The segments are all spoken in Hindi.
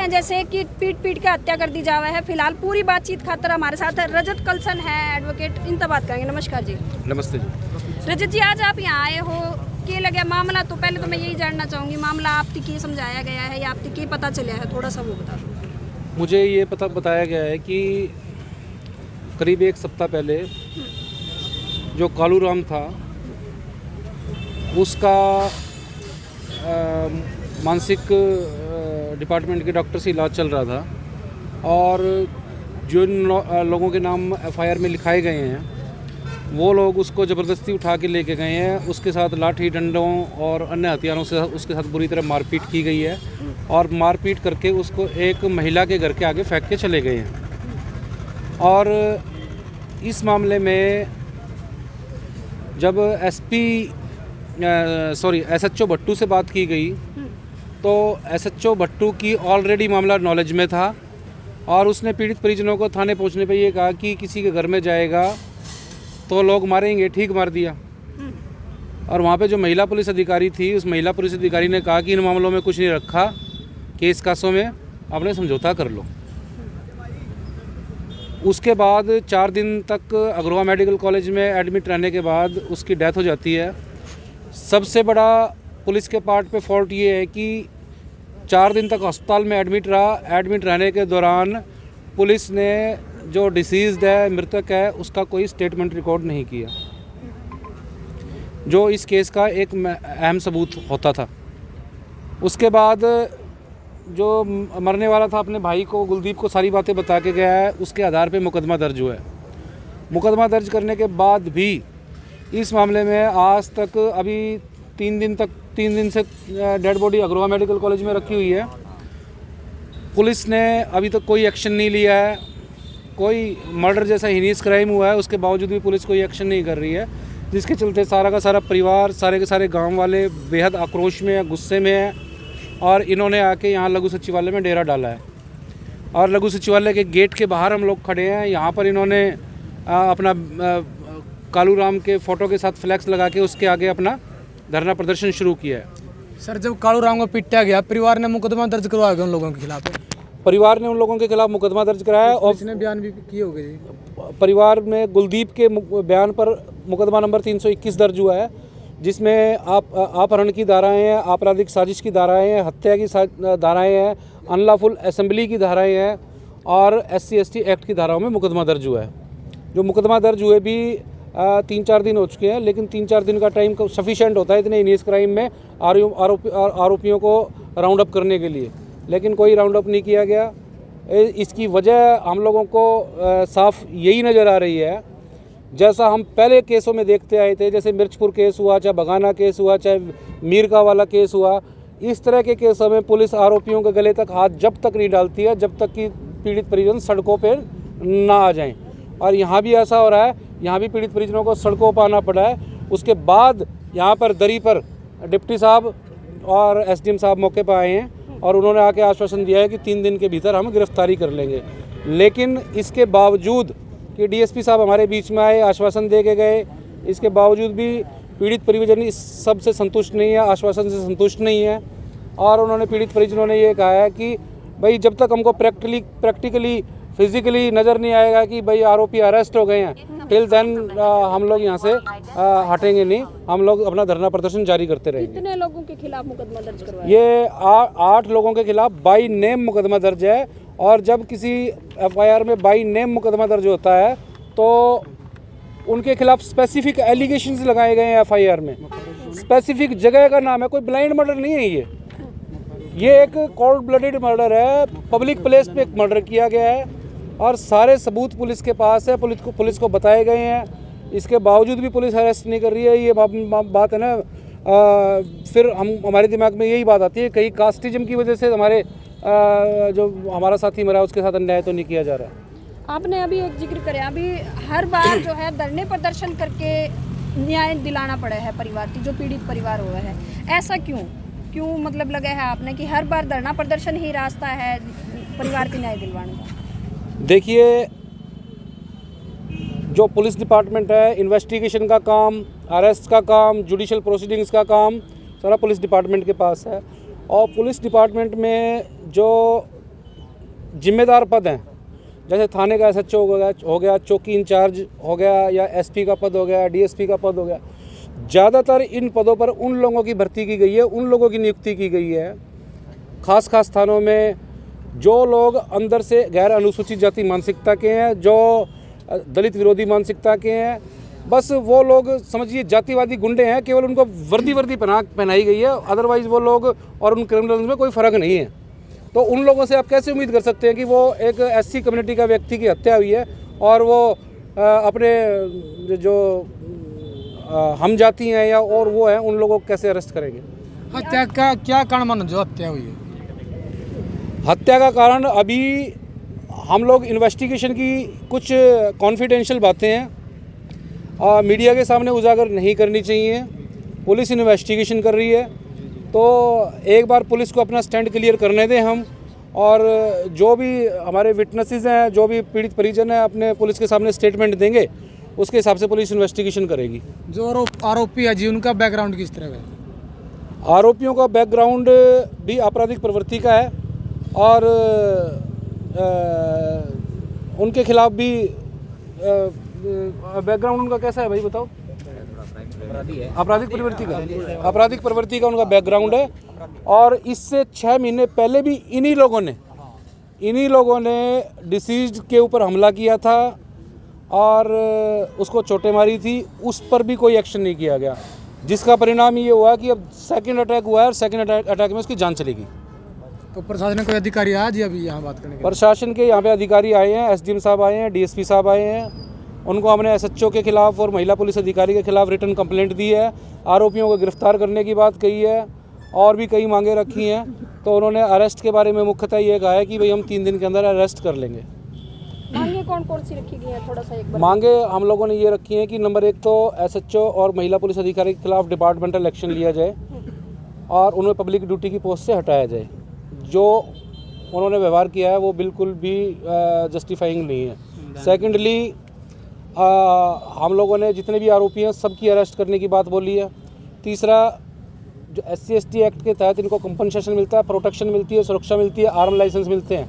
हैं जैसे कि पीट पीट के हत्या कर दी जावा है। फिलहाल पूरी बातचीत खातर हमारे साथ है रजत कलसन है एडवोकेट, इनसे बात करेंगे। नमस्कार जी। नमस्ते जी। रजत जी, आज आप यहाँ आए हो, क्या लगे मामला? तो पहले तो मैं यही जानना चाहूँगी, मामला आपकी क्या समझाया गया है या आपकी क्या पता चला है, थोड़ा सा वो बता दो। मुझे ये बताया गया है कि करीब एक सप्ताह पहले जो कालू राम था उसका मानसिक डिपार्टमेंट के डॉक्टर से इलाज चल रहा था और जो लोगों के नाम एफआईआर में लिखाए गए हैं वो लोग उसको ज़बरदस्ती उठा के लेके गए हैं। उसके साथ लाठी डंडों और अन्य हथियारों से उसके साथ बुरी तरह मारपीट की गई है और मारपीट करके उसको एक महिला के घर के आगे फेंक के चले गए हैं। और इस मामले में जब एसएचओ भट्टू से बात की गई तो एसएचओ भट्टू की ऑलरेडी मामला नॉलेज में था और उसने पीड़ित परिजनों को थाने पहुंचने पर ये कहा कि किसी के घर में जाएगा तो लोग मारेंगे, ठीक मार दिया। और वहाँ पे जो महिला पुलिस अधिकारी थी, उस महिला पुलिस अधिकारी ने कहा कि इन मामलों में कुछ नहीं रखा, केस कासों में अपने समझौता कर लो। उसके बाद 4 दिन तक अग्रवा मेडिकल कॉलेज में एडमिट रहने के बाद उसकी डेथ हो जाती है। सबसे बड़ा पुलिस के पार्ट पे फॉल्ट ये है कि 4 दिन तक अस्पताल में एडमिट रहा। एडमिट रहने के दौरान पुलिस ने जो डिसीज़्ड है, मृतक है, उसका कोई स्टेटमेंट रिकॉर्ड नहीं किया, जो इस केस का एक अहम सबूत होता था। उसके बाद जो मरने वाला था अपने भाई को, गुलदीप को, सारी बातें बता के गया है। उसके आधार पे मुकदमा दर्ज हुआ है। मुकदमा दर्ज करने के बाद भी इस मामले में आज तक अभी 3 दिन से डेड बॉडी अग्रवा मेडिकल कॉलेज में रखी हुई है। पुलिस ने अभी तक कोई एक्शन नहीं लिया है। कोई मर्डर जैसा हीनियस क्राइम हुआ है, उसके बावजूद भी पुलिस कोई एक्शन नहीं कर रही है, जिसके चलते सारा का सारा परिवार, सारे के सारे गांव वाले बेहद आक्रोश में है, गुस्से में है। और इन्होंने आके यहाँ लघु सचिवालय में डेरा डाला है और लघु सचिवालय के गेट के बाहर हम लोग खड़े हैं। यहाँ पर इन्होंने अपना कालू राम के फ़ोटो के साथ फ्लैक्स लगा के उसके आगे अपना धरना प्रदर्शन शुरू किया है। सर, जब कालू राम को पीटा गया, परिवार ने मुकदमा दर्ज करवाया गया उन लोगों के खिलाफ? परिवार ने उन लोगों के खिलाफ मुकदमा दर्ज कराया और उसने बयान भी किए होंगे जी। परिवार में गुलदीप के बयान पर मुकदमा नंबर 321 दर्ज हुआ है, जिसमें अपहरण की धाराएं हैं, आपराधिक साजिश की धाराएं हैं, हत्या की धाराएं हैं, अनलॉफुल असेंबली की धाराएं हैं और SC/ST एक्ट की धाराओं में मुकदमा दर्ज हुआ है। जो मुकदमा दर्ज हुए भी 3-4 दिन हो चुके हैं, लेकिन 3-4 दिन का टाइम सफिशिएंट होता है इतने हीनियस क्राइम में आरोपियों को राउंड अप करने के लिए, लेकिन कोई राउंड अप नहीं किया गया। इसकी वजह हम लोगों को साफ यही नज़र आ रही है, जैसा हम पहले केसों में देखते आए थे, जैसे मिर्चपुर केस हुआ, चाहे बगाना केस हुआ, चाहे मीरका वाला केस हुआ, इस तरह के केसों में पुलिस आरोपियों के गले तक हाथ जब तक नहीं डालती है जब तक कि पीड़ित परिजन सड़कों पर ना आ जाएं। और यहाँ भी ऐसा हो रहा है, यहाँ भी पीड़ित परिजनों को सड़कों पर आना पड़ा है। उसके बाद यहाँ पर दरी पर डिप्टी साहब और SDM साहब मौके पर आए हैं और उन्होंने आके आश्वासन दिया है कि 3 दिन के भीतर हम गिरफ्तारी कर लेंगे। लेकिन इसके बावजूद कि DSP साहब हमारे बीच में आए, आश्वासन दे के गए, इसके बावजूद भी पीड़ित परिजन इस सब से संतुष्ट नहीं है, आश्वासन से संतुष्ट नहीं है। और उन्होंने पीड़ित परिजनों ने ये कहा है कि भाई जब तक हमको प्रैक्टिकली फिजिकली नज़र नहीं आएगा कि भाई आरोपी अरेस्ट हो गए हैं, टिल देन हम लोग यहाँ से हटेंगे नहीं, हम लोग अपना धरना प्रदर्शन जारी करते रहेंगे। कितने लोगों के खिलाफ मुकदमा दर्ज करवाया? ये 8 लोगों के खिलाफ बाई नेम मुकदमा दर्ज है। और जब किसी FIR में बाई नेम मुकदमा दर्ज होता है तो उनके खिलाफ स्पेसिफिक एलिगेशंस लगाए गए हैं। FIR में स्पेसिफिक जगह का नाम है, कोई ब्लाइंड मर्डर नहीं है। ये एक कोल्ड ब्लडेड मर्डर है, पब्लिक प्लेस पे एक मर्डर किया गया है और सारे सबूत पुलिस के पास है, पुलिस को बताए गए हैं। इसके बावजूद भी पुलिस अरेस्ट नहीं कर रही है। ये बात है ना, फिर हमारे दिमाग में यही बात आती है, कहीं कास्टिज्म की वजह से हमारे जो हमारा साथी मरा उसके साथ अन्याय तो नहीं किया जा रहा है। आपने अभी एक जिक्र कराया, अभी हर बार जो है धरने प्रदर्शन करके न्याय दिलाना पड़ा है परिवार की, जो पीड़ित परिवार हुआ है, ऐसा क्यों मतलब लगा है आपने कि हर बार धरना प्रदर्शन ही रास्ता है परिवार के न्याय दिलवाने का? देखिए, जो पुलिस डिपार्टमेंट है, इन्वेस्टिगेशन का काम, अरेस्ट का काम, जुडिशल प्रोसीडिंग्स का काम सारा पुलिस डिपार्टमेंट के पास है। और पुलिस डिपार्टमेंट में जो जिम्मेदार पद हैं, जैसे थाने का SHO हो गया, चौकी इंचार्ज हो गया, या SP का पद हो गया, DSP का पद हो गया, ज़्यादातर इन पदों पर उन लोगों की भर्ती की गई है, उन लोगों की नियुक्ति की गई है खास थानों में जो लोग अंदर से गैर अनुसूचित जाति मानसिकता के हैं, जो दलित विरोधी मानसिकता के हैं। बस वो लोग समझिए जातिवादी गुंडे हैं, केवल उनको वर्दी पहनाई गई है, अदरवाइज़ वो लोग और उन क्रिमिनल्स में कोई फ़र्क नहीं है। तो उन लोगों से आप कैसे उम्मीद कर सकते हैं कि वो एक SC कम्युनिटी का व्यक्ति की हत्या हुई है और वो अपने जो हम जाति हैं या और वो हैं उन लोगों को कैसे अरेस्ट करेंगे? हत्या का क्या कारण मानो जो हत्या हुई है? हत्या का कारण अभी हम लोग इन्वेस्टिगेशन की कुछ कॉन्फिडेंशियल बातें हैं मीडिया के सामने उजागर नहीं करनी चाहिए। पुलिस इन्वेस्टिगेशन कर रही है, तो एक बार पुलिस को अपना स्टैंड क्लियर करने दें हम, और जो भी हमारे विटनेसेस हैं, जो भी पीड़ित परिजन हैं, अपने पुलिस के सामने स्टेटमेंट देंगे, उसके हिसाब से पुलिस इन्वेस्टिगेशन करेगी। जो आरोपी है जी, उनका बैकग्राउंड किस तरह का है? आरोपियों का बैकग्राउंड भी आपराधिक प्रवृत्ति का है और उनके खिलाफ भी बैकग्राउंड उनका कैसा है भाई बताओ? आपराधिक प्रवृत्ति का उनका बैकग्राउंड है। और इससे 6 महीने पहले भी इन्हीं लोगों ने डिसीज्ड के ऊपर हमला किया था और उसको चोटें मारी थी, उस पर भी कोई एक्शन नहीं किया गया, जिसका परिणाम ये हुआ कि अब सेकंड अटैक हुआ है और सेकंड अटैक में उसकी जान चलेगी। तो प्रशासन कोई अधिकारी आया जी अभी यहाँ बात करने के? प्रशासन के यहाँ पे अधिकारी आए हैं, SDM साहब आए हैं, DSP साहब आए हैं। उनको हमने SHO के खिलाफ और महिला पुलिस अधिकारी के खिलाफ रिटर्न कंप्लेंट दी है, आरोपियों को गिरफ्तार करने की बात कही है और भी कई मांगे रखी हैं। तो उन्होंने अरेस्ट के बारे में मुख्यतः ये कहा है कि भाई हम 3 दिन के अंदर अरेस्ट कर लेंगे। मांगे कौन सी रखी गई है, थोड़ा सा एक बार? मांगे हम लोगों ने ये रखी हैं कि नंबर 1 तो SHO और महिला पुलिस अधिकारी के खिलाफ डिपार्टमेंटल एक्शन लिया जाए और उन्हें पब्लिक ड्यूटी की पोस्ट से हटाया जाए। जो उन्होंने व्यवहार किया है वो बिल्कुल भी जस्टिफाइंग नहीं है। सेकेंडली हम लोगों ने जितने भी आरोपी हैं सबकी अरेस्ट करने की बात बोली है। तीसरा, जो SC/ST एक्ट के तहत इनको कंपनसेशन मिलता है, प्रोटेक्शन मिलती है, सुरक्षा मिलती है, आर्म लाइसेंस मिलते हैं,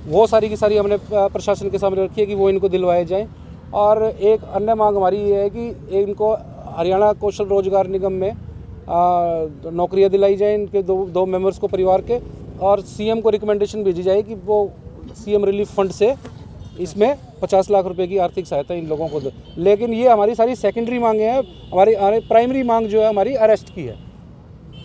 वो सारी की सारी हमने प्रशासन के सामने रखी है कि वो इनको दिलवाए जाएं। और एक अन्य मांग हमारी ये है कि इनको हरियाणा कौशल रोजगार निगम में नौकरियां दिलाई जाएं, इनके दो मेंबर्स को परिवार के, और CM को रिकमेंडेशन भेजी जाए कि वो CM रिलीफ फंड से इसमें 50 लाख रुपए की आर्थिक सहायता इन लोगों को दे। लेकिन ये हमारी सारी सेकेंडरी मांगे हैं, हमारी प्राइमरी मांग जो है हमारी अरेस्ट की है।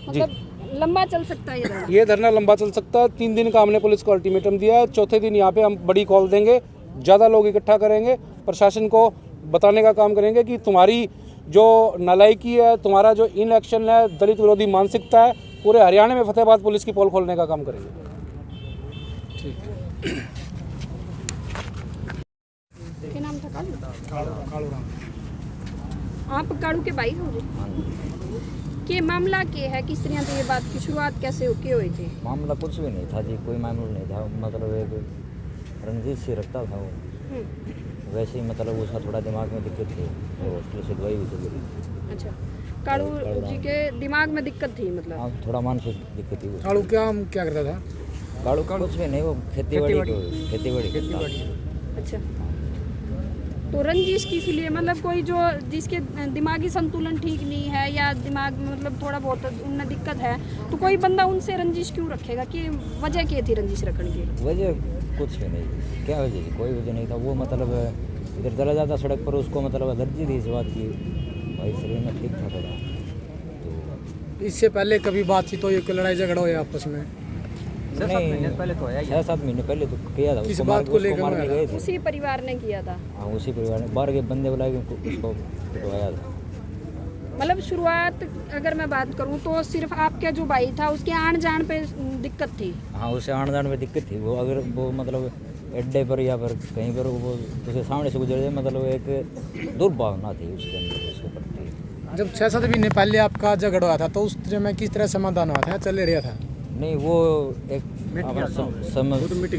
मतलब लंबा चल सकता है ये धरना लंबा चल सकता है। 3 दिन का हमने पुलिस को अल्टीमेटम दिया है। चौथे दिन यहाँ पे हम बड़ी कॉल देंगे, ज़्यादा लोग इकट्ठा करेंगे, प्रशासन को बताने का काम करेंगे कि तुम्हारी जो नालायकी है, तुम्हारा जो इनएक्शन है, दलित विरोधी मानसिकता है, पूरे हरियाणा में फतेहाबाद पुलिस की पोल खोलने का काम करेंगे। ठीक है। क्या नाम था? कालू राम। आप कालू के भाई हो? के मामला के है, किस तरह से ये बात की शुरुआत कैसे हुई थी? मामला कुछ भी नहीं था जी, कोई मामला नहीं था। मतलब एक रंजीत से रखता था वो, वैसे ही मतलब उसका थोड़ा दिमाग में दिक्कत थी, हॉस्पिटल से दवाई भी चली। अच्छा, कालू जी के दिमाग में दिक्कत थी? मतलब हाँ, थोड़ा मानसिक दिक्कत थी। कालू क्या करता था? कालू कुछ भी नहीं, वो खेती बाड़ी। अच्छा, तो रंजिश किस लिए? मतलब कोई जो जिसके दिमागी संतुलन ठीक नहीं है या दिमाग में मतलब थोड़ा बहुत उनमें दिक्कत है, तो कोई बंदा उनसे रंजिश क्यों रखेगा? कि वजह क्या थी रंजिश रखने की? वजह कुछ भी नहीं, क्या वजह थी? कोई वजह नहीं था। वो मतलब इधर चला जाता सड़क पर, उसको मतलब एलर्जी थी इस बात की, भाई शरीर में ठीक था थोड़ा। तो इससे पहले कभी बात थी तो ये लड़ाई झगड़ा हुआ आपस में? 6-7 महीने पहले तो किया था। किस बात को लेकर? उसी परिवार ने किया था? हाँ, उसी परिवार ने बाहर के बंदे बुला के उसको पिटवाया था। मतलब शुरुआत अगर मैं बात करूं तो सिर्फ आपका जो भाई था उसके आन जान पे दिक्कत थी? हाँ, उसे आने जाने में दिक्कत थी। वो अगर वो मतलब अड्डे पर या फिर कहीं पर वो उसे सामने से गुजर जाए, मतलब एक दुर्भावना थी उसके अंदर उसके प्रति। जब 6-7 महीने पहले आपका झगड़ा हुआ था तो उस तरह में किस तरह समाधान हुआ था, चल रहा था? नहीं, वो एक समाज के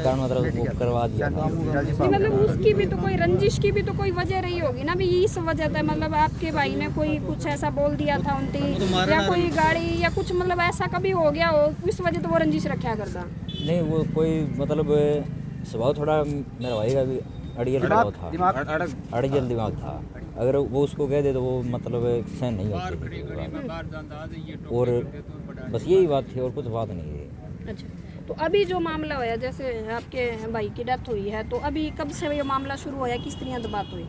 कारण मतलब वो करवा दिया था। मतलब उसकी भी तो कोई रंजिश की भी तो कोई वजह रही होगी ना भी, इस वजह से मतलब आपके भाई ने कोई कुछ ऐसा बोल दिया था उनकी, या कोई गाड़ी या कुछ मतलब ऐसा कभी हो गया हो, इस वजह तो वो रंजिश रखा करता? नहीं वो कोई मतलब स्वभाव थोड़ा मेरा भाई का भी अड़ियल स्वभाव था, अड़ियल दिमाग था। अगर वो उसको कह दे तो वो मतलब सहन नहीं होती। और बस यही बात थी और कुछ बात नहीं थी। अच्छा, तो अभी जो मामला हुआ, जैसे आपके भाई की डेथ हुई है, तो अभी कब से ये मामला शुरू हुआ, किस तरह से बात हुई?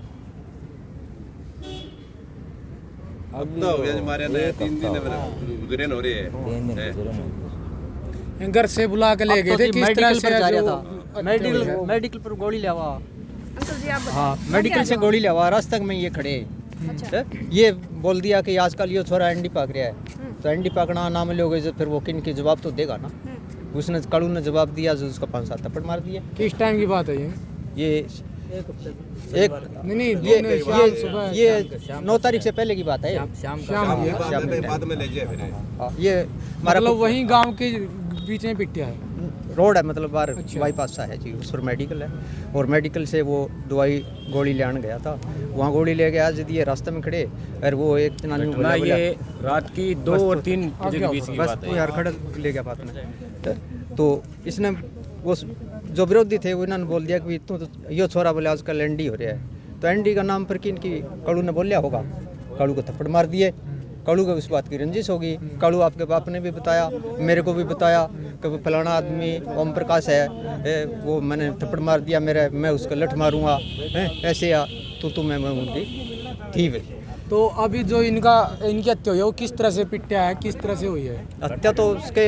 हफ्ता हो गया हमारे यहाँ 3 दिन गुजरन हो रही है। 3 दिन गुजरन हो गए। घर से बुला के ले गए थे, किस तरह से जा रहा जो था, मेडिकल पर गोली लिया। अंकल जी आप हाँ, बताइए, मेडिकल क्या से हुआ? गोली लिया, रास्ते में ये खड़े। अच्छा, ये बोल दिया कि आजकल ये छोरा एंडी पाक रहा है, तो एंडी पाकना ना मिलोगे तो फिर वो किन की जवाब तो देगा ना। उसने कड़ू ने जवाब दिया, जो उसका 5-7 थप्पड़ मार दिए। किस टाइम की बात है ये एक नहीं ये शाम सुबह ये 9 तारीख से पहले की बात है। शाम शाम की है। बाद में ले जाए फिर। हाँ, ये हमारा मतलब वहीं गांव के बीच में पिटिया है। रोड है, मतलब बाहर अच्छा। बाईपास सा है जी, उस पर मेडिकल है। और मेडिकल से वो दवाई गोली लेने गया था, वहाँ गोली ले गया जब ये रास्ते में खड़े, और वो एक जनानी को बोला, ये रात की 2 और 3 बजे के बीच की बस बात कोई है। हरखड़ ले गया बात में। तो इसने वो जो विरोधी थे वो इन्होंने बोल दिया कि तू तो यो छोरा बोले आजकल एंडी हो रहा है। तो एंडी का नाम पर किन की कड़ू ने बोलिया होगा, कड़ू को थप्पड़ मार दिए। कड़ू को उस बात की रंजिश होगी। कड़ू आपके बाप ने भी बताया, मेरे को भी बताया कि वो फलाना आदमी ओम प्रकाश है, वो मैंने थप्पड़ मार दिया, मेरा मैं उसका लठ मारूंगा, ऐसे या तो मैं उनकी थी वे। तो अभी जो इनकी हत्या हुई है वो किस तरह से पिटिया है, किस तरह से हुई है? हत्या तो उसके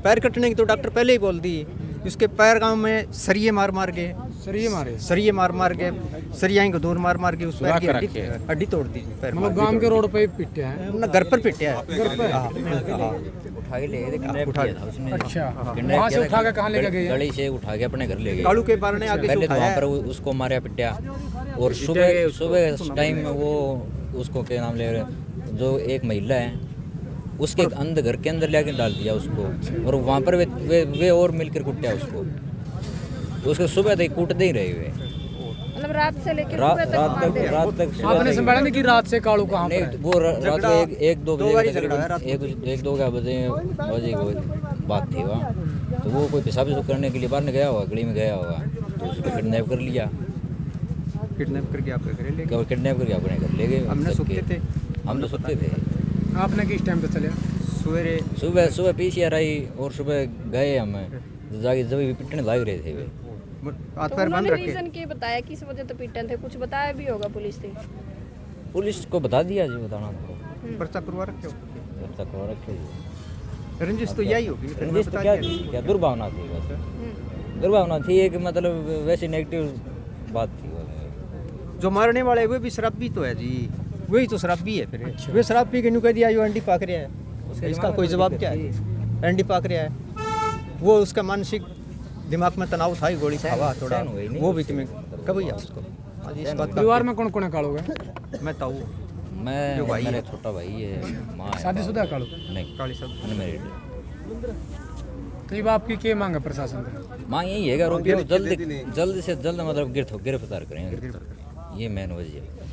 पैर कटने की तो डॉक्टर पहले ही बोल दी। उसके पैर गांव में सरिये मार मार के, सरिये मारे, सरिये मार मार के, सरियाई को दूर मार मार के उस पैर की हड्डी तोड़ दी। पैर मतलब गांव के रोड पे ही पिटिया है। ना घर पर पिटिया है। घर पे? हाँ। उठा के ले गए थे, किडनैप किया था उसने। अच्छा, किडनैप वहाँ से किया था, उठा के कहाँ लेके गए? गली से उठा के अपने घर ले गए। कालू के बार ने आगे से पहले तो वहाँ उठाया। पर उसको मारा पिटिया, और सुबह टाइम में वो उसको क्या नाम ले रहे, जो एक महिला है उसके अंदर घर के अंदर लेके डाल दिया उसको, और वहाँ पर वे और मिलकर कुटिया उसको सुबह तक कूटते ही रहे हुए। मतलब रात से लेकर सुबह तक मार दे रहे हैं। रात तक सुबह आपने तक- संभाला नहीं कि रात से कालू कहाँ पर नहीं, है? वो रात में एक दो बजे बारी के झगड़ा है रात तकरीबन, एक दो बजे की बात थी वहाँ। तो वो कोई पेशाब करने के लिए बाहर गया होगा, गली में गया होगा, तो उसको किडनैप कर लिया। किडनैप करके आपके घर ले गए। किडनैप करके अपने घर ले गए। हमने सुते थे। हम तो सुते थे। आपने किस टाइम पे चले? सवेरे सुबह पीसीआर आई और सुबह गए हम जाके, जब भी पिटने लग रहे थे वे। हाथ तो पैर बंद उन्होंने रखे। रीजन की बताया किस वजह से पिटन थे, कुछ बताया भी होगा पुलिस ने? पुलिस को बता दिया जी, बताना था पर्चा करवा रखे हो। जब तक और रखे जी। रंजिश तो यही होगी। फिर मैं रंजिश तो बता क्या दिया। थी, क्या दुर्भावना थी बस। दुर्भावना थी एक, मतलब वैसी नेगेटिव बात थी वो। जो मारने वाले वे भी शराबी तो है जी, वही तो शराबी है। फिर वे शराब पी के न्यू कह दिया यो एंडी पाक रहा है, इसका कोई जवाब क्या है? एंडी पाक रहा है, वो उसका मानसिक दिमाग में तनाव था ही, गोली खावा थोड़ा, सहन हुई नहीं वो भी तुम्हें कब या उसको। हाँ जी, इस बात का परिवार में कौन कौन है कालू का? मैं ताऊ मैं, जो भाई मेरा है। छोटा भाई है, माँ है, शादीशुदा है कालू? नहीं, काली सब अनमैरिड। तो अब आपकी क्या मांग है प्रशासन से? माँ यही है कि आरोपियों को जल्द से जल्द मतलब गिरफ्तार करें, ये मेन वजह है।